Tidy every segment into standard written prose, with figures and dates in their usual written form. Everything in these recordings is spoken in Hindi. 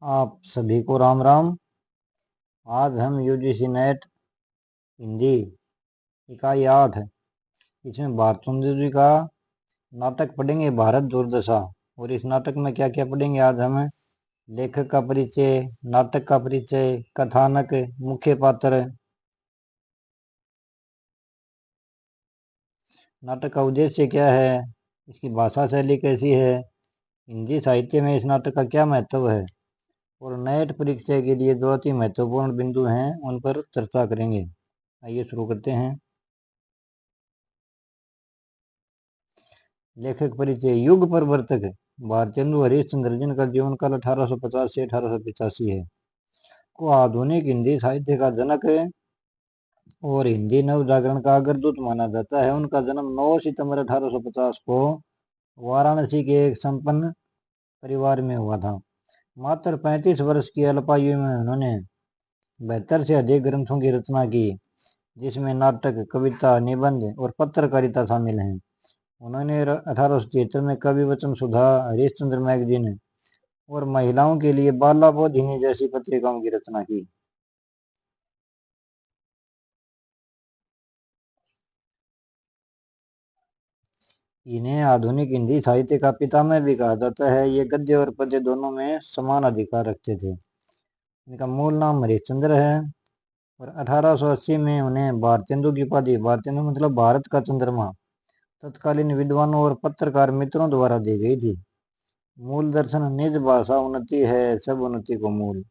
आप सभी को राम राम। आज हम यूजीसी नेट हिंदी इकाई 8 इसमें भारतेंदु जी का नाटक पढ़ेंगे भारत दुर्दशा। और इस नाटक में क्या क्या पढ़ेंगे आज हम? लेखक का परिचय, नाटक का परिचय, कथानक, मुख्य पात्र, नाटक का उद्देश्य क्या है, इसकी भाषा शैली कैसी है, हिंदी साहित्य में इस नाटक का क्या महत्व है, और नेट परीक्षा के लिए जो अति महत्वपूर्ण बिंदु हैं उन पर चर्चा करेंगे। आइए शुरू करते हैं। लेखक परिचय। युग प्रवर्तक भारतेंदु हरिश्चंद्र, जिनका जीवन काल 1850 से 1885 है, को आधुनिक हिंदी साहित्य का जनक और हिंदी नव जागरण का अग्रदूत माना जाता है। उनका जन्म 9 सितंबर 1850 को वाराणसी के एक संपन्न परिवार में हुआ था। मात्र 35 वर्ष की अल्पायु में उन्होंने 72 से अधिक ग्रंथों की रचना की, जिसमें नाटक, कविता, निबंध और पत्रकारिता शामिल हैं। उन्होंने 1873 में कवि वचन सुधा, हरिश्चंद्र मैगजीन और महिलाओं के लिए बाला बोधिनी जैसी पत्रिकाओं की रचना की। इन्हें आधुनिक हिंदी साहित्य का पितामह भी कहा जाता है। ये गद्य और पद्य दोनों में समान अधिकार रखते थे। इनका मूल नाम हरिश्चंद्र है और 1880 में उन्हें भारतेंदु की उपाधि, भारतेंदु मतलब भारत का चंद्रमा, तत्कालीन विद्वानों और पत्रकार मित्रों द्वारा दी गई थी। मूल दर्शन निज भाषा उन्नति है, सब उन्नति को मूल।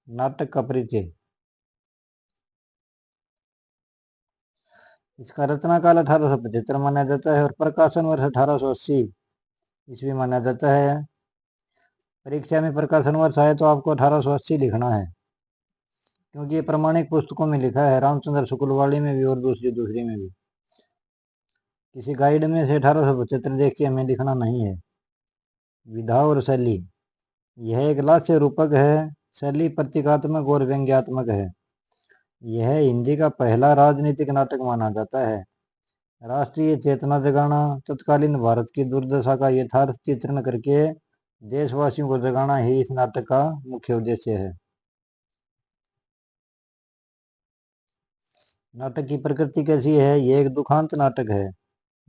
नाटक का परिचय। इसका रचना काल 1875 माना जाता है और प्रकाशन वर्ष 1880 ईस्वी माना जाता है। परीक्षा में प्रकाशन वर्ष आए तो आपको 1880 लिखना है, क्योंकि ये प्रमाणिक पुस्तकों में लिखा है, रामचंद्र शुक्लवाली में भी और दूसरी में भी। किसी गाइड में से 1875 देख के हमें लिखना नहीं है। विधा और शैली। यह एक लास्य रूपक है। शैली प्रतीकात्मक और व्यंग्यात्मक है। यह हिंदी का पहला राजनीतिक नाटक माना जाता है। राष्ट्रीय चेतना जगाना, तत्कालीन भारत की दुर्दशा का यथार्थ चित्रण करके देशवासियों को जगाना ही इस नाटक का मुख्य उद्देश्य है। नाटक की प्रकृति कैसी है? यह एक दुखांत नाटक है।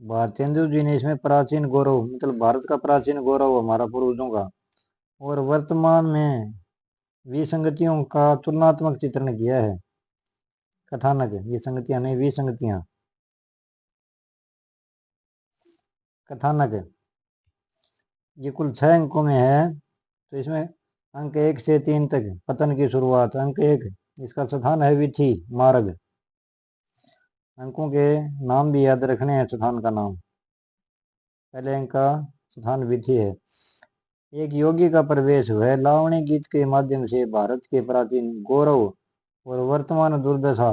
भारतेंदु जी ने इसमें प्राचीन गौरव मतलब भारत का प्राचीन गौरव, हमारा पूर्वजों का, और वर्तमान में विसंगतियों का तुलनात्मक चित्रण किया है। कथानक, ये संगतियां नहीं, विसंगतियां। कथानक ये कुल 6 अंकों में है, तो इसमें अंक 1 से 3 तक पतन की शुरुआत। अंक 1 इसका स्थान है विथि, मार्ग। अंकों के नाम भी याद रखने हैं, स्थान का नाम। पहले अंक का स्थान विथि है। एक योगी का प्रवेश। वह लावणी गीत के माध्यम से भारत के प्राचीन गौरव और वर्तमान दुर्दशा,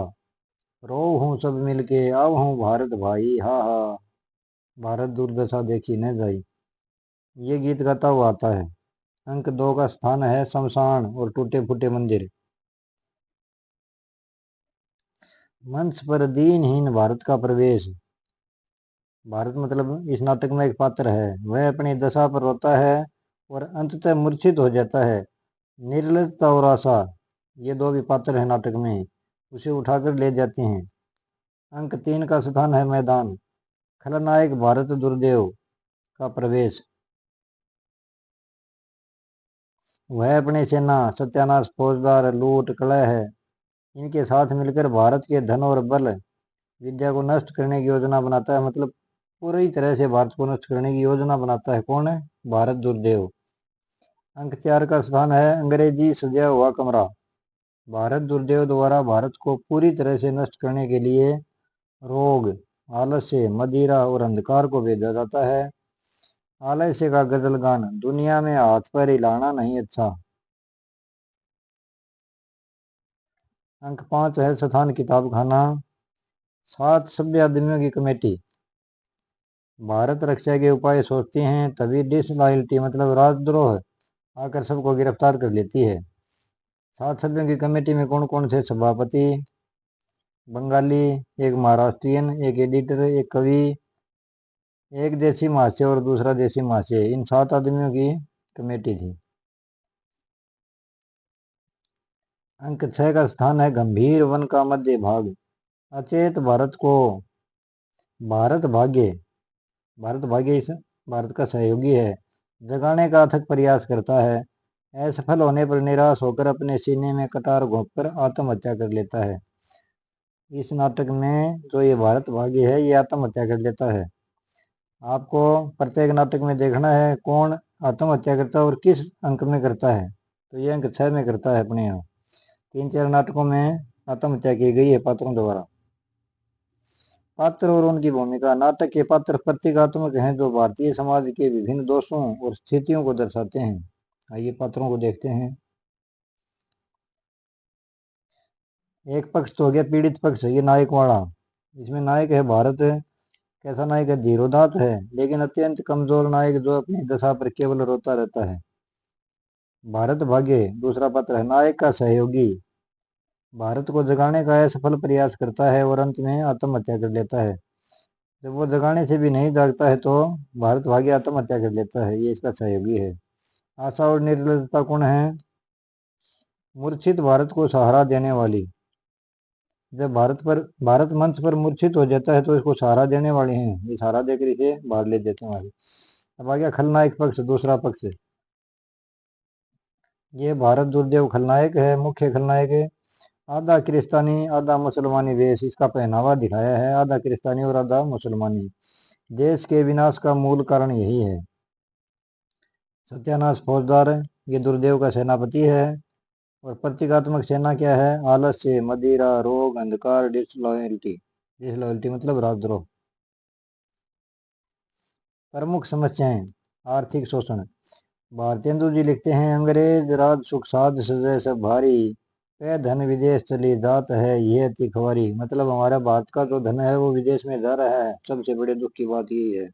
रो हूँ सब मिलके, आओ हूँ भारत भाई, हा हा, भारत दुर्दशा देखी न जाई, ये गीत गाता हुआ आता है। अंक 2 का स्थान है शमशान और टूटे फूटे मंदिर। मंच पर दीनहीन भारत का प्रवेश। भारत मतलब इस नाटक में एक पात्र है। वह अपनी दशा पर रोता है और अंततः मूर्छित हो जाता है। निर्लजता और आशा, ये दो भी पात्र हैं नाटक में, उसे उठाकर ले जाते हैं। अंक 3 का स्थान है मैदान। खलनायक भारत दुर्देव का प्रवेश। वह अपनी सेना, सत्यानाश, फौजदार, लूट, कलह है, इनके साथ मिलकर भारत के धन और बल विद्या को नष्ट करने की योजना बनाता है। मतलब पूरी तरह से भारत को नष्ट करने की योजना बनाता है। कौन है? भारत दुर्देव। अंक 4 का स्थान है अंग्रेजी सजा हुआ कमरा। भारत दुर्देव द्वारा भारत को पूरी तरह से नष्ट करने के लिए रोग, आलस्य, मदिरा और अंधकार को भेजा जाता है। आलस्य का गजल गान, दुनिया में हाथ पैर हिलाना नहीं अच्छा। अंक 5 है स्थान किताब खाना। 7 सभ्य आदमियों की कमेटी। भारत रक्षा के उपाय सोचते हैं, तभी डिसलॉयल्टी मतलब राजद्रोह आकर सबको गिरफ्तार कर लेती है। 7 सभ्यों की कमेटी में कौन कौन थे? सभापति बंगाली, एक महाराष्ट्रियन, एक एडिटर, एक कवि, एक देसी महाशय और दूसरा देसी महाशय। इन 7 आदमियों की कमेटी थी। अंक 6 का स्थान है गंभीर वन का मध्य भाग। अचेत भारत को भारत भाग्य इस भारत का सहयोगी है, जगाने का अथक प्रयास करता है। असफल होने पर निराश होकर अपने सीने में कटार घोंपकर आत्महत्या कर लेता है। इस नाटक में जो ये भारत भाग्य है ये आत्महत्या कर लेता है। आपको प्रत्येक नाटक में देखना है कौन आत्महत्या करता है और किस अंक में करता है। तो ये अंक 6 में करता है अपने यहाँ। 3-4 नाटकों में आत्महत्या की गई है पात्रों द्वारा। पात्र और उनकी भूमिका। नाटक के पात्र प्रतीकात्मक हैं जो भारतीय समाज के विभिन्न दोषों और स्थितियों को दर्शाते हैं। आइए पात्रों को देखते हैं। एक पक्ष तो हो गया पीड़ित पक्ष, ये नायक वाला। इसमें नायक है भारत। कैसा नायक है? धीरोदात्त है लेकिन अत्यंत कमजोर नायक जो अपनी दशा पर केवल रोता रहता है। भारत भाग्य दूसरा पात्र है। नायक का सहयोगी भारत को जगाने का असफल प्रयास करता है और अंत में आत्महत्या कर लेता है। जब वो जगाने से भी नहीं जागता है तो भारत भाग्य आत्महत्या कर लेता है। ये इसका सहयोगी है। आशा और निर्लजता कौन है? मूर्छित भारत को सहारा देने वाली। जब भारत मंच पर मूर्छित हो जाता है तो इसको सहारा देने वाले हैं, ये सहारा देकर इसे बाहर ले देते हैं आगे। अब आ गया खलनायक पक्ष, दूसरा पक्ष। ये भारत दुर्देव खलनायक है, मुख्य खलनायक है। आधा क्रिस्तानी आधा मुसलमानी वेश इसका पहनावा दिखाया है, आधा क्रिस्तानी और आधा मुसलमानी। देश के विनाश का मूल कारण यही है। सत्यानाश फौजदार ये दुर्देव का सेनापति है। और प्रतीकात्मक सेना क्या है? आलस्य, मदिरा, रोग, अंधकार, डिसलॉयल्टी मतलब राजद्रोह। प्रमुख समस्याएं। आर्थिक शोषण। भारतेंदु जी लिखते हैं, अंग्रेज राज सुख साध सजय सब भारी, पे धन विदेश चली जात है ये अति खवारी। मतलब हमारा भारत का जो धन है वो विदेश में जा रहा है। सबसे बड़े दुख की बात यही है,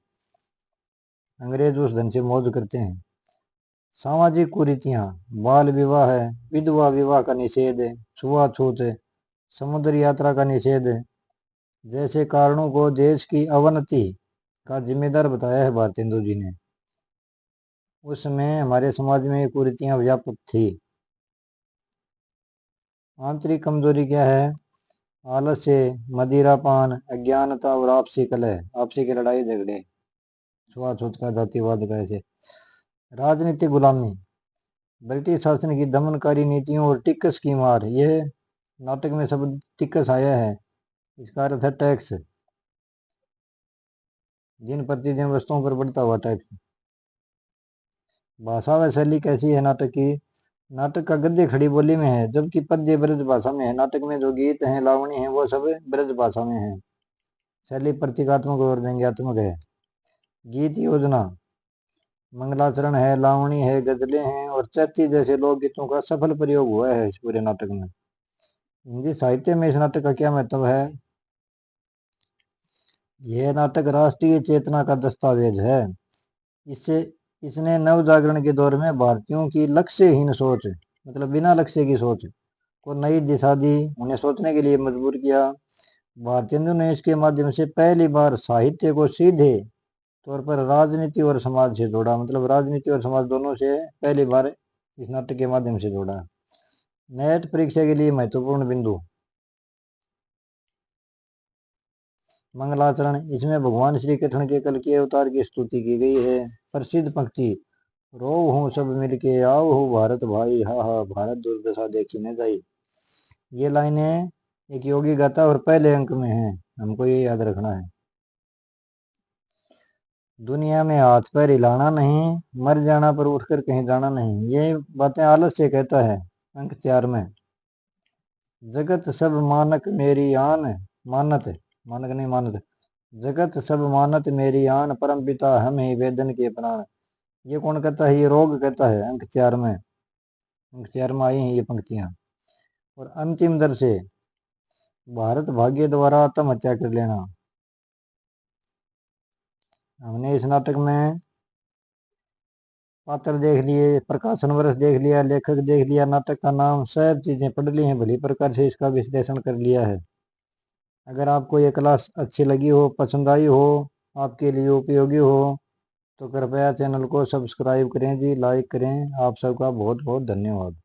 अंग्रेज उस धन से मौज करते हैं। सामाजिक कुरीतियां। बाल विवाह है, विधवा विवाह का निषेध है, छुआछूत है, समुद्र यात्रा का निषेध है जैसे कारणों को देश की अवनति का जिम्मेदार बताया है भारतेंदु जी ने। उस समय हमारे समाज में ये कुरीतियां व्यापक थी। आंतरिक कमजोरी क्या है? आलस्य, मदिरापान, अज्ञानता और आपसी कलह, आपसी की लड़ाई झगड़े, छुआछूत का, जातिवाद का। ऐसे राजनीतिक गुलामी। ब्रिटिश शासन की दमनकारी नीतियों और टिक्स की मार। यह नाटक में शब्द टिक्स आया है, इसका अर्थ है टैक्स, दिन प्रतिदिन वस्तुओं पर बढ़ता हुआ टैक्स। भाषा व शैली कैसी है नाटक की? नाटक का गद्य खड़ी बोली में है जबकि पद्य ब्रज भाषा में है। नाटक में जो गीत हैं, लावणी है, वो सब ब्रज भाषा में है। शैली प्रतीकात्मक और व्यंग्यात्मक है। गीत योजना। मंगलाचरण है, लावणी है, गजलें हैं और चैती जैसे लोकगीतों का सफल प्रयोग हुआ है इस पूरे नाटक में। हिंदी साहित्य में इस नाटक का क्या महत्व है? यह नाटक राष्ट्रीय चेतना का दस्तावेज है। इससे इसने नव जागरण के दौर में भारतीयों की लक्ष्यहीन सोच, मतलब बिना लक्ष्य की सोच को नई दिशा दी, उन्हें सोचने के लिए मजबूर किया। भारतेंदु ने इसके माध्यम से पहली बार साहित्य को सीधे तौर पर राजनीति और समाज से जोड़ा, मतलब राजनीति और समाज दोनों से पहली बार इस नाटक के माध्यम से जोड़ा। नेट परीक्षा के लिए महत्वपूर्ण बिंदु। मंगलाचरण, इसमें भगवान श्री कृष्ण के कल के अवतार की स्तुति की गई है। प्रसिद्ध पंक्ति, रोव हूँ सब मिलके आओ हो भारत भाई, हा हा भारत दुर्दशा देखी न जाई। ये लाइनें एक योगी गाता और पहले अंक में है, हमको ये याद रखना है। दुनिया में हाथ पैर हिलाना नहीं, मर जाना पर उठकर कहीं जाना नहीं, ये बातें आलस्य कहता है अंक 4 में। जगत सब मानक मेरी आन, मानत मानक नहीं मानत, जगत सब मानत मेरी आन, परम पिता हम ही वेदन के प्राण। ये कौन कहता है? ये रोग कहता है अंक 4 में। अंक 4 में आई हैं ये पंक्तियां। और अंतिम दर से भारत भाग्य द्वारा आत्महत्या कर लेना। हमने इस नाटक में पात्र देख लिए, प्रकाशन वर्ष देख लिया, लेखक देख लिया, नाटक का नाम, सब चीजें पढ़ ली हैं, भली प्रकार से इसका विश्लेषण कर लिया है। अगर आपको ये क्लास अच्छी लगी हो, पसंद आई हो, आपके लिए उपयोगी हो तो कृपया चैनल को सब्सक्राइब करें जी, लाइक करें। आप सबका बहुत बहुत धन्यवाद।